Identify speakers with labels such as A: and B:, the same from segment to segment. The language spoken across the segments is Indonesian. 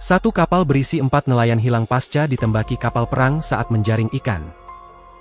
A: Satu kapal berisi 4 nelayan hilang pasca ditembaki kapal perang saat menjaring ikan.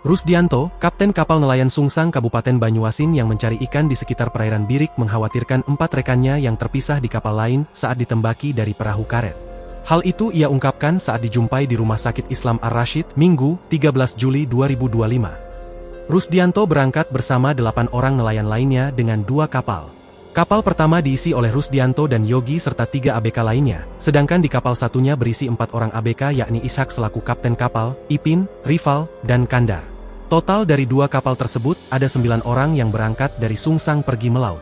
A: Rusdianto, kapten kapal nelayan Sungsang Kabupaten Banyuasin yang mencari ikan di sekitar perairan Birik mengkhawatirkan 4 rekannya yang terpisah di kapal lain saat ditembaki dari perahu karet. Hal itu ia ungkapkan saat dijumpai di Rumah Sakit Islam Ar-Rasyid, Minggu, 13 Juli 2025. Rusdianto berangkat bersama 8 orang nelayan lainnya dengan 2 kapal. Kapal pertama diisi oleh Rusdianto dan Yogi serta 3 ABK lainnya, sedangkan di kapal satunya berisi 4 orang ABK yakni Ishak selaku kapten kapal, Ipin, Rival, dan Kandar. Total dari 2 kapal tersebut, ada 9 orang yang berangkat dari Sungsang pergi melaut.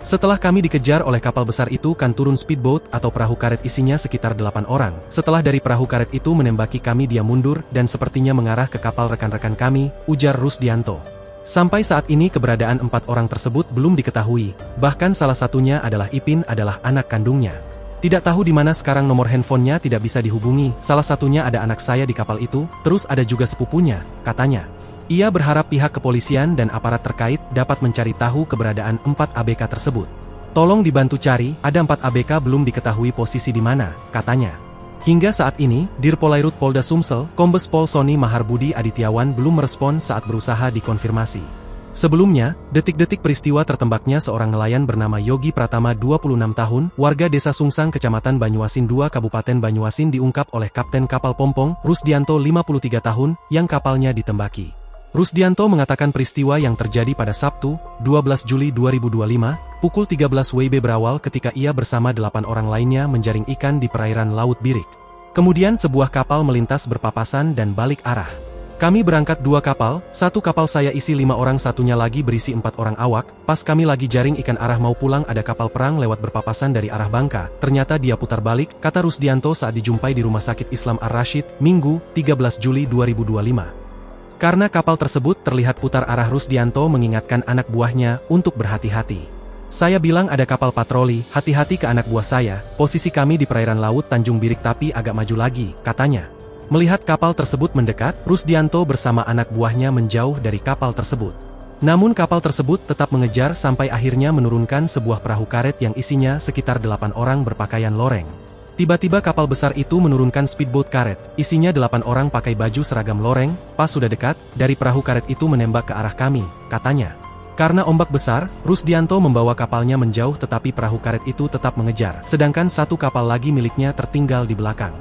A: Setelah kami dikejar oleh kapal besar itu kan turun speedboat atau perahu karet isinya sekitar 8 orang. Setelah dari perahu karet itu menembaki kami dia mundur dan sepertinya mengarah ke kapal rekan-rekan kami, ujar Rusdianto. Sampai saat ini keberadaan 4 orang tersebut belum diketahui, bahkan salah satunya adalah Ipin adalah anak kandungnya. Tidak tahu di mana sekarang nomor handphonenya tidak bisa dihubungi, salah satunya ada anak saya di kapal itu, terus ada juga sepupunya, katanya. Ia berharap pihak kepolisian dan aparat terkait dapat mencari tahu keberadaan 4 ABK tersebut. Tolong dibantu cari, ada 4 ABK belum diketahui posisi di mana, katanya. Hingga saat ini, Dirpolairut Polda Sumsel, Kombes Pol Sony Maharbudi Adityawan belum merespon saat berusaha dikonfirmasi. Sebelumnya, detik-detik peristiwa tertembaknya seorang nelayan bernama Yogi Pratama 26 tahun, warga desa Sungsang Kecamatan Banyuasin 2 Kabupaten Banyuasin diungkap oleh Kapten Kapal Pompong, Rusdianto 53 tahun, yang kapalnya ditembaki. Rusdianto mengatakan peristiwa yang terjadi pada Sabtu, 12 Juli 2025, pukul 13 WIB berawal ketika ia bersama 8 orang lainnya menjaring ikan di perairan Laut Birik. Kemudian sebuah kapal melintas berpapasan dan balik arah. Kami berangkat 2 kapal, satu kapal saya isi 5 orang satunya lagi berisi 4 orang awak, pas kami lagi jaring ikan arah mau pulang ada kapal perang lewat berpapasan dari arah Bangka, ternyata dia putar balik, kata Rusdianto saat dijumpai di Rumah Sakit Islam Ar-Rasyid, Minggu, 13 Juli 2025. Karena kapal tersebut terlihat putar arah Rusdianto mengingatkan anak buahnya untuk berhati-hati. Saya bilang ada kapal patroli, hati-hati ke anak buah saya, posisi kami di perairan laut Tanjung Birik tapi agak maju lagi, katanya. Melihat kapal tersebut mendekat, Rusdianto bersama anak buahnya menjauh dari kapal tersebut. Namun kapal tersebut tetap mengejar sampai akhirnya menurunkan sebuah perahu karet yang isinya sekitar 8 orang berpakaian loreng. Tiba-tiba kapal besar itu menurunkan speedboat karet, isinya 8 orang pakai baju seragam loreng, pas sudah dekat, dari perahu karet itu menembak ke arah kami, katanya. Karena ombak besar, Rusdianto membawa kapalnya menjauh tetapi perahu karet itu tetap mengejar, sedangkan satu kapal lagi miliknya tertinggal di belakang.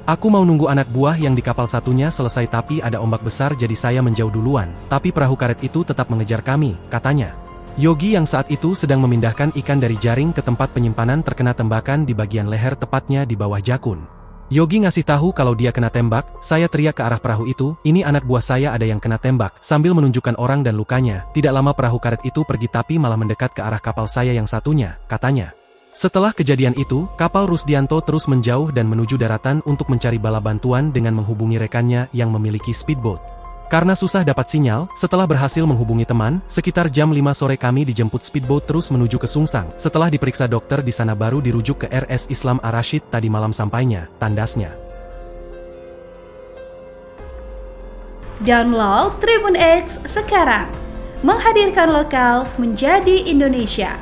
A: Aku mau nunggu anak buah yang di kapal satunya selesai tapi ada ombak besar jadi saya menjauh duluan, tapi perahu karet itu tetap mengejar kami, katanya. Yogi yang saat itu sedang memindahkan ikan dari jaring ke tempat penyimpanan terkena tembakan di bagian leher tepatnya di bawah jakun. Yogi ngasih tahu kalau dia kena tembak, saya teriak ke arah perahu itu, ini anak buah saya ada yang kena tembak, sambil menunjukkan orang dan lukanya, tidak lama perahu karet itu pergi tapi malah mendekat ke arah kapal saya yang satunya, katanya. Setelah kejadian itu, kapal Rusdianto terus menjauh dan menuju daratan untuk mencari bala bantuan dengan menghubungi rekannya yang memiliki speedboat. Karena susah dapat sinyal, setelah berhasil menghubungi teman, sekitar jam 5 sore kami dijemput speedboat terus menuju ke Sungsang. Setelah diperiksa dokter di sana baru dirujuk ke RS Islam Ar-Rasyid tadi malam sampainya, tandasnya.
B: Download Tribun X sekarang, menghadirkan lokal menjadi Indonesia.